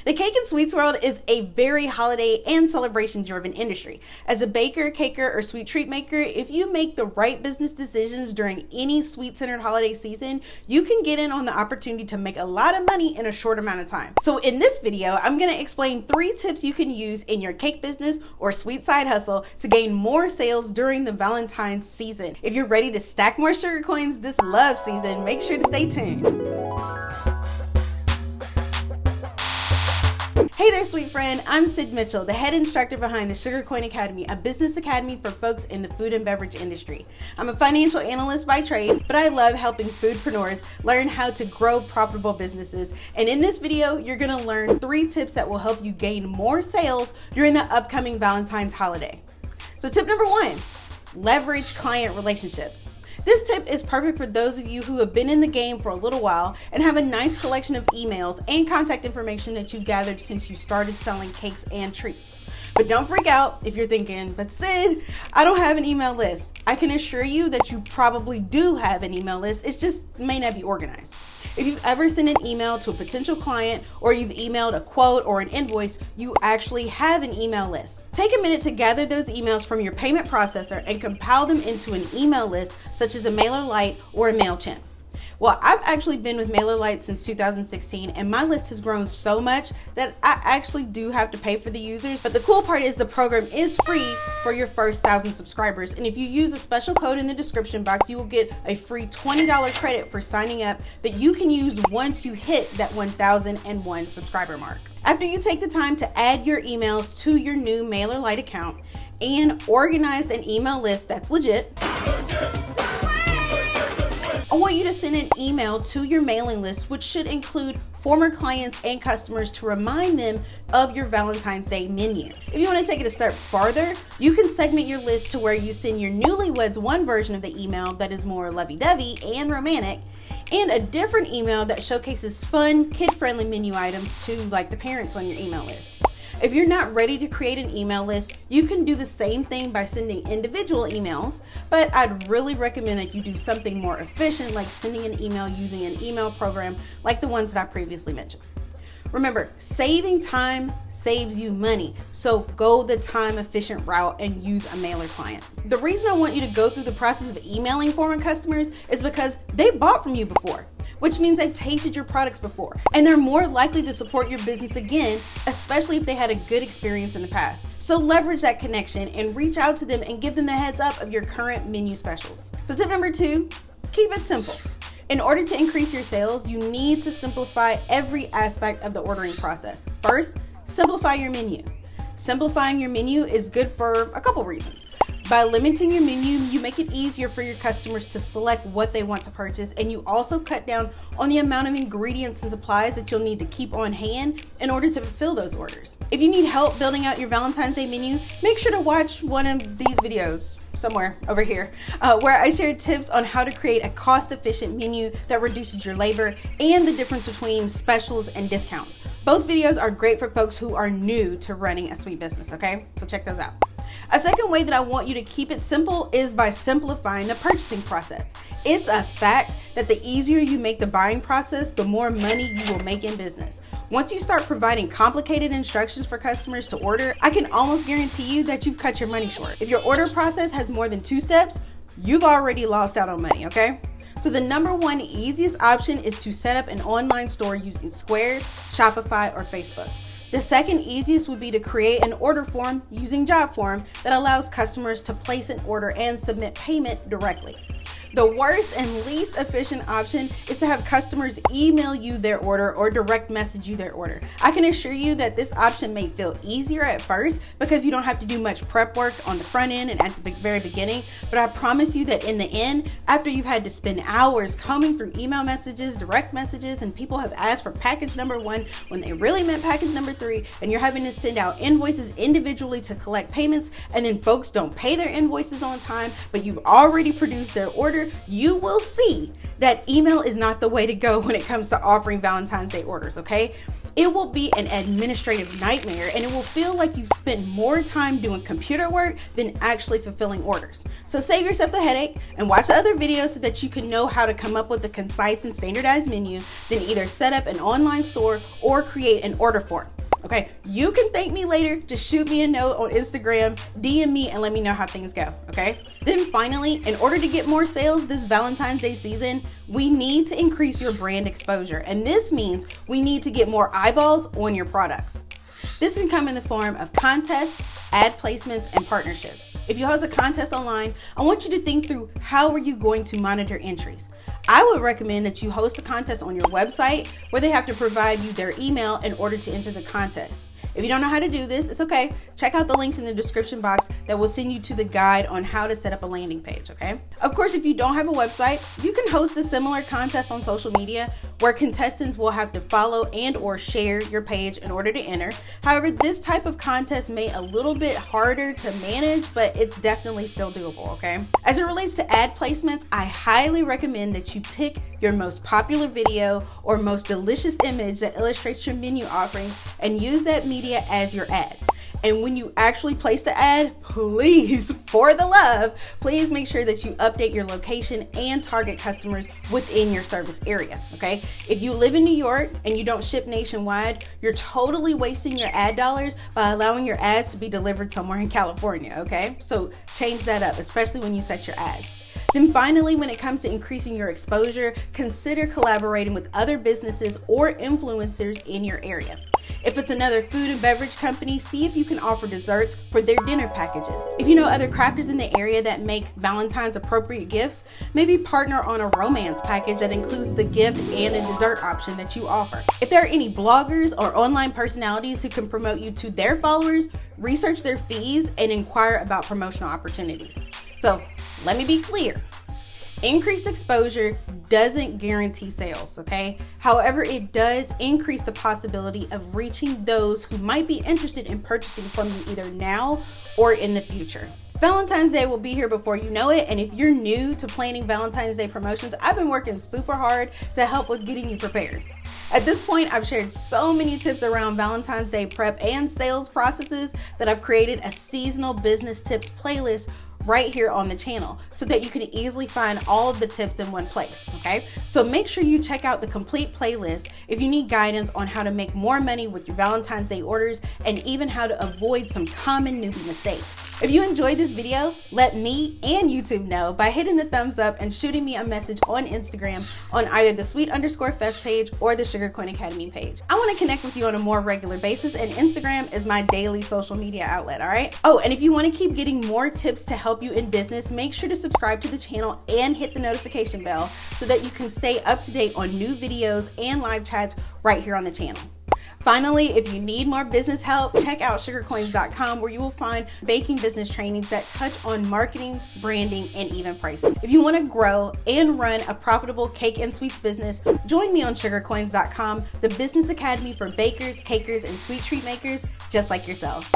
The cake and sweets world is a very holiday and celebration driven industry. As a baker, caker, or sweet treat maker, if you make the right business decisions during any sweet centered holiday season, you can get in on the opportunity to make a lot of money in a short amount of time. So in this video, I'm going to explain 3 tips you can use in your cake business or sweet side hustle to gain more sales during the Valentine's season. If you're ready to stack more sugar coins this love season, make sure to stay tuned. Hey there, sweet friend. I'm Sid Mitchell, the head instructor behind the Sugar Coin Academy, a business academy for folks in the food and beverage industry. I'm a financial analyst by trade, but I love helping foodpreneurs learn how to grow profitable businesses. And in this video, you're going to learn 3 tips that will help you gain more sales during the upcoming Valentine's holiday. So tip number 1, leverage client relationships. This tip is perfect for those of you who have been in the game for a little while and have a nice collection of emails and contact information that you've gathered since you started selling cakes and treats. But don't freak out if you're thinking, but Sid, I don't have an email list. I can assure you that you probably do have an email list. It just may not be organized. If you've ever sent an email to a potential client or you've emailed a quote or an invoice, you actually have an email list. Take a minute to gather those emails from your payment processor and compile them into an email list such as a MailerLite or a MailChimp. Well, I've actually been with MailerLite since 2016 and my list has grown so much that I actually do have to pay for the users. But the cool part is the program is free for your first 1,000 subscribers. And if you use a special code in the description box, you will get a free $20 credit for signing up that you can use once you hit that 1,001 subscriber mark. After you take the time to add your emails to your new MailerLite account and organize an email list that's legit, I want you to send an email to your mailing list, which should include former clients and customers to remind them of your Valentine's Day menu. If you want to take it a step farther, you can segment your list to where you send your newlyweds one version of the email that is more lovey-dovey and romantic, and a different email that showcases fun, kid-friendly menu items to like the parents on your email list. If you're not ready to create an email list, you can do the same thing by sending individual emails, but I'd really recommend that you do something more efficient like sending an email using an email program like the ones that I previously mentioned. Remember, saving time saves you money, so go the time efficient route and use a mailer client. The reason I want you to go through the process of emailing former customers is because they bought from you before, which means they've tasted your products before, and they're more likely to support your business again, especially if they had a good experience in the past. So leverage that connection and reach out to them and give them the heads up of your current menu specials. So tip number 2, keep it simple. In order to increase your sales, you need to simplify every aspect of the ordering process. First, simplify your menu. Simplifying your menu is good for a couple reasons. By limiting your menu, you make it easier for your customers to select what they want to purchase, and you also cut down on the amount of ingredients and supplies that you'll need to keep on hand in order to fulfill those orders. If you need help building out your Valentine's Day menu, make sure to watch one of these videos somewhere over here, where I share tips on how to create a cost-efficient menu that reduces your labor and the difference between specials and discounts. Both videos are great for folks who are new to running a sweet business, okay? So check those out. A second way that I want you to keep it simple is by simplifying the purchasing process. It's a fact that the easier you make the buying process, the more money you will make in business. Once you start providing complicated instructions for customers to order, I can almost guarantee you that you've cut your money short. If your order process has more than 2 steps, you've already lost out on money, okay? So the number 1 easiest option is to set up an online store using Square, Shopify, or Facebook. The second easiest would be to create an order form using JotForm that allows customers to place an order and submit payment directly. The worst and least efficient option is to have customers email you their order or direct message you their order. I can assure you that this option may feel easier at first because you don't have to do much prep work on the front end and at the very beginning, but I promise you that in the end, after you've had to spend hours combing through email messages, direct messages, and people have asked for package number 1 when they really meant package number 3, and you're having to send out invoices individually to collect payments, and then folks don't pay their invoices on time, but you've already produced their order, you will see that email is not the way to go when it comes to offering Valentine's Day orders, okay? It will be an administrative nightmare, and it will feel like you've spent more time doing computer work than actually fulfilling orders. So save yourself the headache and watch the other videos so that you can know how to come up with a concise and standardized menu, then either set up an online store or create an order form. Okay, you can thank me later. Just shoot me a note on Instagram, DM me, and let me know how things go, okay? Then finally, in order to get more sales this Valentine's Day season, we need to increase your brand exposure. And this means we need to get more eyeballs on your products. This can come in the form of contests, ad placements, and partnerships. If you host a contest online, I want you to think through how are you going to monitor entries. I would recommend that you host a contest on your website where they have to provide you their email in order to enter the contest. If you don't know how to do this, it's okay. Check out the links in the description box that will send you to the guide on how to set up a landing page, okay? Of course, if you don't have a website, you can host a similar contest on social media where contestants will have to follow and or share your page in order to enter. However, this type of contest may a little bit harder to manage, but it's definitely still doable, okay? As it relates to ad placements, I highly recommend that you pick your most popular video or most delicious image that illustrates your menu offerings and use that media as your ad. And when you actually place the ad, please, for the love, please make sure that you update your location and target customers within your service area, okay? If you live in New York and you don't ship nationwide, you're totally wasting your ad dollars by allowing your ads to be delivered somewhere in California, okay? So change that up, especially when you set your ads. Then finally, when it comes to increasing your exposure, consider collaborating with other businesses or influencers in your area. If it's another food and beverage company, see if you can offer desserts for their dinner packages. If you know other crafters in the area that make Valentine's appropriate gifts, maybe partner on a romance package that includes the gift and a dessert option that you offer. If there are any bloggers or online personalities who can promote you to their followers, research their fees and inquire about promotional opportunities. So let me be clear. Increased exposure doesn't guarantee sales, okay? However, it does increase the possibility of reaching those who might be interested in purchasing from you either now or in the future. Valentine's Day will be here before you know it, and if you're new to planning Valentine's Day promotions, I've been working super hard to help with getting you prepared. At this point, I've shared so many tips around Valentine's Day prep and sales processes that I've created a seasonal business tips playlist right here on the channel so that you can easily find all of the tips in one place, okay? So make sure you check out the complete playlist if you need guidance on how to make more money with your Valentine's Day orders and even how to avoid some common newbie mistakes. If you enjoyed this video, let me and YouTube know by hitting the thumbs up and shooting me a message on Instagram on either the Sweet_Fest page or the Sugar Coin Academy page. I want to connect with you on a more regular basis, and Instagram is my daily social media outlet, all right? Oh, and if you want to keep getting more tips to help you in business, make sure to subscribe to the channel and hit the notification bell so that you can stay up to date on new videos and live chats right here on the channel. Finally, if you need more business help, check out sugarcoins.com where you will find baking business trainings that touch on marketing, branding, and even pricing. If you want to grow and run a profitable cake and sweets business, join me on sugarcoins.com, the business academy for bakers, cakers, and sweet treat makers just like yourself.